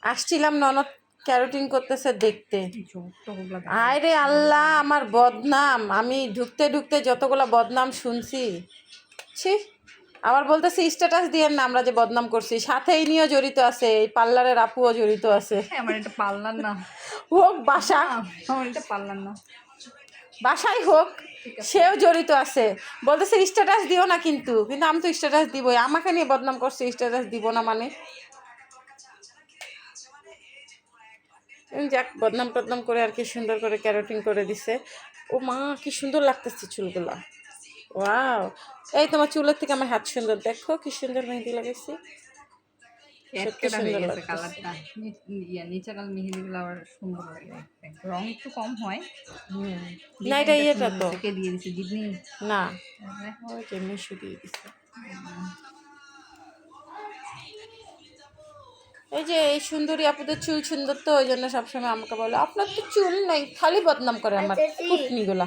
আসছিলাম ননদ ক্যারোটিন করতেছে দেখতে। আরে আল্লাহ, আমার বদনাম, আমি ঢুকতে ঢুকতে যতগুলা বদনাম শুনছি। ছি, আবার বলতেছি স্ট্যাটাস দিয়েন না, আমরা যে বদনাম করছি, সাথে এই নিয়েও জড়িত আছে, এই পার্লারের আপুও জড়িত আছে। আমার এটা পার্লার না, হোক বাসা, আমার এটা পার্লার না, বাসায় হোক, সেও জড়িত আছে। বলতেছে স্ট্যাটাস দিও না, কিন্তু কিন্তু আমি তো স্ট্যাটাস দিবই, আমাকে নিয়ে বদনাম করছে, স্ট্যাটাস দিব না মানে। যাক, বদনাম টদনাম করে আর কি সুন্দর করে ক্যারোটিন করে দিছে। ও মা, কি সুন্দর লাগতেছে চুলগুলা। ওয়াও, এই তোমার চুলের থেকে আমার হাত সুন্দর, দেখো কি সুন্দর মেহেন্দি লাগাইছি, সত্যি সুন্দর লাগছে। কালারটা নিচেকাল মেহেদিগুলো আবার সুন্দর লাগে দেখতে, রং একটু কম হয়। না, এটা ইয়েটা তো দিয়ে দিচ্ছে জিডনি না, ওই যে মিশু দিয়ে দিছে। এই যে এই সুন্দরী আপুদের চুল সুন্দর তো, ওই জন্য সবসময় আমাকে বলে আপনার তো চুল নাই, খালি বদনাম করে আমার কুটনিগুলা।